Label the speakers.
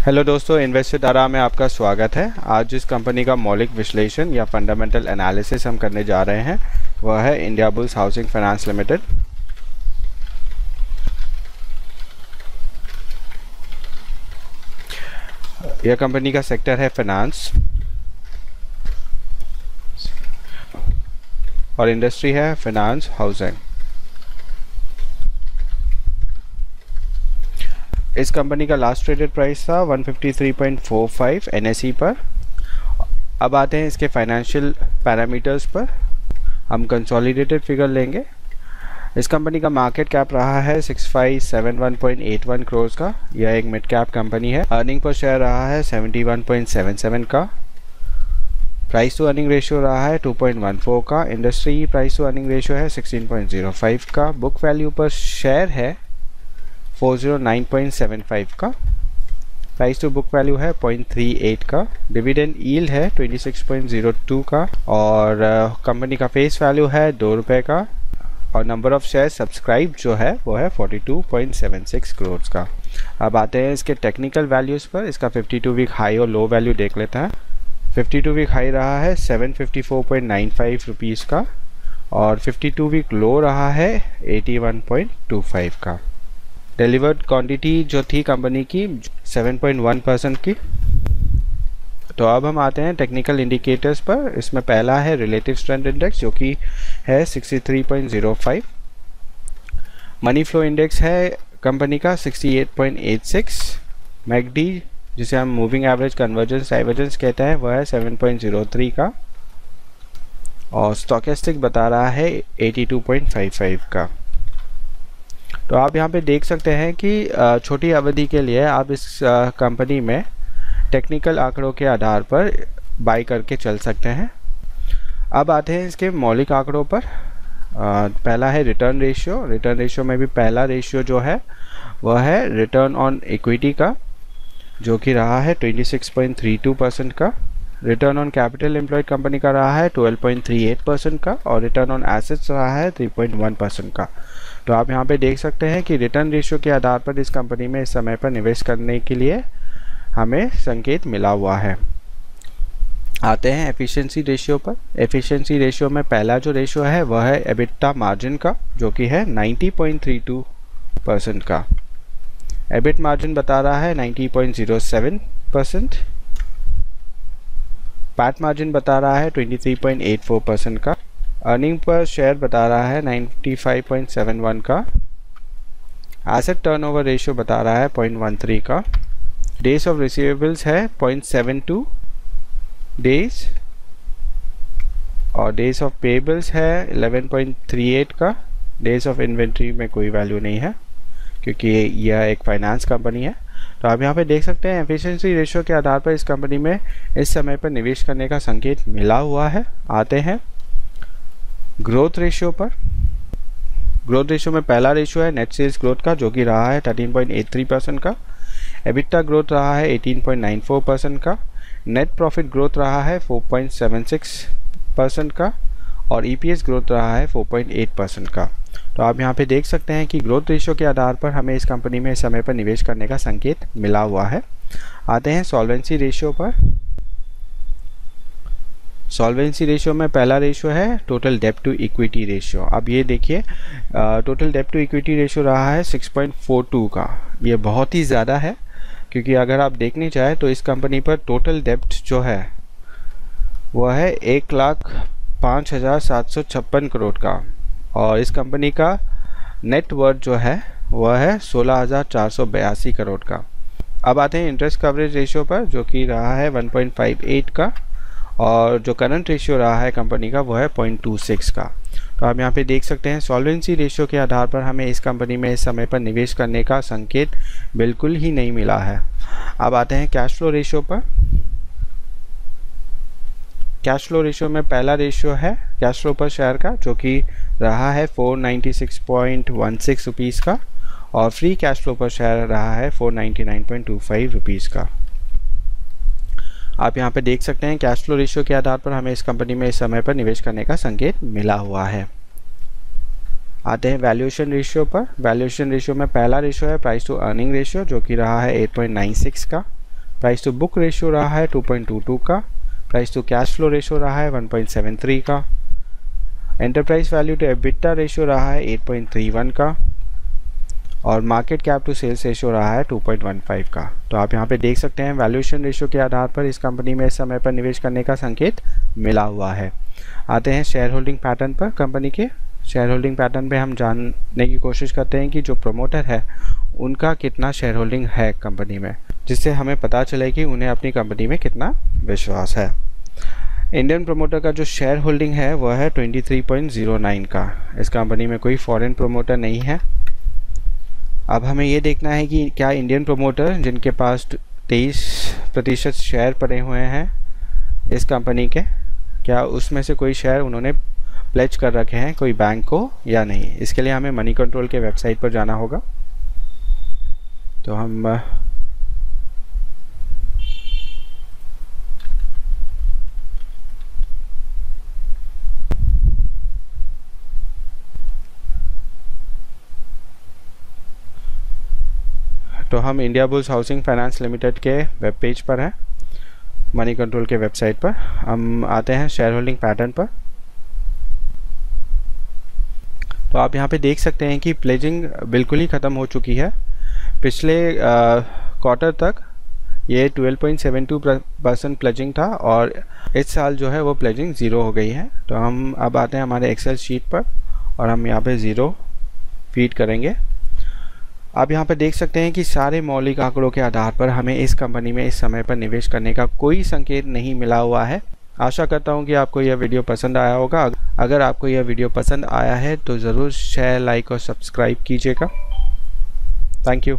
Speaker 1: Hello दोस्तों, invest with आरा में आपका स्वागत है। आज जिस कंपनी का मौलिक विश्लेषण या फंडामेंटल एनालिसिस हम करने जा रहे हैं वह है इंडियाबुल्स हाउसिंग फाइनेंस लिमिटेड। यह कंपनी का सेक्टर है फाइनेंस और इंडस्ट्री है फाइनेंस हाउसिंग। इस कंपनी का लास्ट ट्रेडेड प्राइस था 153.45 NSE पर। अब आते हैं इसके फाइनेंशियल पैरामीटर्स पर। हम कंसोलिडेटेड फिगर लेंगे। इस कंपनी का मार्केट कैप रहा है 6571.81 करोड़ का। यह एक मिड कैप कंपनी है। अर्निंग पर शेयर रहा है 71.77 का। प्राइस टू अर्निंग रेशियो रहा है 2.14 का। Industry price to earning ratio है 16.05 का। बुक वैल्यू पर शेयर है 409.75 का। प्राइस टू बुक वैल्यू है 0.38 का। डिविडेंड यील्ड है 26.02 का और कंपनी का फेस वैल्यू है 2 रुपये का और नंबर ऑफ शेयर सब्सक्राइब जो है वो है 42.76 करोड़ का। अब आते हैं इसके टेक्निकल वैल्यूज़ पर। इसका 52 वीक हाई और लो वैल्यू देख लेते हैं। 52 वीक हाई रहा है 754.95 रुपीज़ का और 52 वीक लो रहा है 81.25 का। डिलीवर्ड क्वांटिटी जो थी कंपनी की 7.1% की। तो अब हम आते हैं टेक्निकल इंडिकेटर्स पर। इसमें पहला है रिलेटिव स्ट्रेंथ इंडेक्स जो कि है 63.05। मनी फ्लो इंडेक्स है कंपनी का 68.86। मैकडी जिसे हम मूविंग एवरेज कन्वर्जेंस डाइवर्जेंस कहते हैं वह है 7.03 का और स्टोकेस्टिक बता रहा है 82.55 का। तो आप यहाँ पे देख सकते हैं कि छोटी अवधि के लिए आप इस कंपनी में टेक्निकल आंकड़ों के आधार पर बाई करके चल सकते हैं। अब आते हैं इसके मौलिक आंकड़ों पर। पहला है रिटर्न रेशियो। रिटर्न रेशियो में भी पहला रेशियो जो है वह है रिटर्न ऑन इक्विटी का जो कि रहा है 26.32% का। Return on capital employed company का रहा है 12.38% का और रिटर्न ऑन एसेट्स रहा है 3.1% का। तो आप यहाँ पे देख सकते हैं कि रिटर्न रेशियो के आधार पर इस कंपनी में इस समय पर निवेश करने के लिए हमें संकेत मिला हुआ है। आते हैं एफिशिएंसी रेशियो पर। एफिशिएंसी रेशियो में पहला जो रेशियो है वह है एबिटा मार्जिन का जो कि है 90.32% का। एबिट मार्जिन बता रहा है 90.07%। पैट मार्जिन बता रहा है 23.84% का। अर्निंग पर शेयर बता रहा है 95.71 का। एसेट टर्नओवर रेशियो बता रहा है 0.13 का। डेज ऑफ रिसीवेबल्स है 0.72 डेज और डेज ऑफ पेबल्स है 11.38 का। डेज ऑफ इन्वेंट्री में कोई वैल्यू नहीं है क्योंकि यह एक फाइनेंस कंपनी है। तो आप यहाँ पे देख सकते हैं एफिशिएंसी रेशियो के आधार पर इस कंपनी में इस समय पर निवेश करने का संकेत मिला हुआ है। आते हैं ग्रोथ रेशियो पर। ग्रोथ रेशियो में पहला रेशियो है नेट सेल्स ग्रोथ का जो कि रहा है 13.83% का। एबिटा ग्रोथ रहा है 18.94% का। नेट प्रॉफिट ग्रोथ रहा है 4.76% का और ईपीएस ग्रोथ रहा है 4.8% का। तो आप यहाँ पे देख सकते हैं कि ग्रोथ रेशियो के आधार पर हमें इस कंपनी में इस समय पर निवेश करने का संकेत मिला हुआ है। आते हैं सॉल्वेंसी रेशियो पर। सॉल्वेंसी रेशियो में पहला रेशियो है टोटल डेब्ट टू इक्विटी रेशियो। अब ये देखिए टोटल डेब्ट टू इक्विटी रेशियो रहा है 6.42 का। ये बहुत ही ज़्यादा है क्योंकि अगर आप देखने चाहें तो इस कंपनी पर टोटल डेब्ट जो है वह है 1,05,756 करोड़ का और इस कंपनी का नेट वर्थ जो है वह है 16,482 करोड़ का। अब आते हैं इंटरेस्ट कवरेज रेशियो पर जो कि रहा है 1.58 का और जो करंट रेशियो रहा है कंपनी का वो है 0.26 का। तो आप यहाँ पे देख सकते हैं सॉल्वेंसी रेशियो के आधार पर हमें इस कंपनी में इस समय पर निवेश करने का संकेत बिल्कुल ही नहीं मिला है। अब आते हैं कैश फ्लो रेशियो पर। कैश फ्लो रेशियो में पहला रेशियो है कैश फ्लो पर शेयर का जो कि रहा है 496.16 रुपीज़ का और फ्री कैश फ्लो पर शेयर रहा है 499.25 रुपीज़ का। आप यहाँ पे देख सकते हैं कैश फ्लो रेशियो के आधार पर हमें इस कंपनी में इस समय पर निवेश करने का संकेत मिला हुआ है। आते हैं वैल्यूएशन रेशियो पर। वैल्यूएशन रेशियो में पहला रेशियो है प्राइस टू अर्निंग रेशियो जो कि रहा है 8.96 का प्राइस टू बुक रेशियो रहा है 2.22 का, price to cash flow ratio रहा है 1.73 का, enterprise value to EBITDA ratio रहा है 8.31 का, और market cap to sales ratio रहा है 2.15 का। तो आप यहाँ पे देख सकते हैं वैल्यूएशन रेशियो के आधार पर इस कंपनी में इस समय पर निवेश करने का संकेत मिला हुआ है। आते हैं शेयर होल्डिंग पैटर्न पर। कंपनी के शेयर होल्डिंग पैटर्न पे हम जानने की कोशिश करते हैं कि जो प्रमोटर है उनका कितना शेयर होल्डिंग है कंपनी में, जिससे हमें पता चले कि उन्हें अपनी कंपनी में कितना विश्वास है। इंडियन प्रमोटर का जो शेयर होल्डिंग है वह है 23.09 का। इस कंपनी में कोई फॉरेन प्रमोटर नहीं है। अब हमें ये देखना है कि क्या इंडियन प्रमोटर जिनके पास 23% शेयर पड़े हुए हैं इस कंपनी के, क्या उसमें से कोई शेयर उन्होंने प्लेज कर रखे हैं कोई बैंक को या नहीं। इसके लिए हमें मनी कंट्रोल के वेबसाइट पर जाना होगा। तो हम India bulls housing finance limited के वेब पेज पर हैं, मनी कंट्रोल के वेबसाइट पर। हम आते हैं शेयर होल्डिंग पैटर्न पर। तो आप यहाँ पे देख सकते हैं कि प्लेजिंग बिल्कुल ही ख़त्म हो चुकी है। पिछले क्वार्टर तक ये 12.72% प्लेजिंग था और इस साल जो है वो प्लेजिंग ज़ीरो हो गई है। तो हम अब आते हैं हमारे एक्सेल शीट पर और हम यहाँ पे ज़ीरो फीड करेंगे। आप यहाँ पर देख सकते हैं कि सारे मौलिक आंकड़ों के आधार पर हमें इस कंपनी में इस समय पर निवेश करने का कोई संकेत नहीं मिला हुआ है। आशा करता हूँ कि आपको यह वीडियो पसंद आया होगा। अगर आपको यह वीडियो पसंद आया है तो ज़रूर शेयर, लाइक और सब्सक्राइब कीजिएगा। Thank you.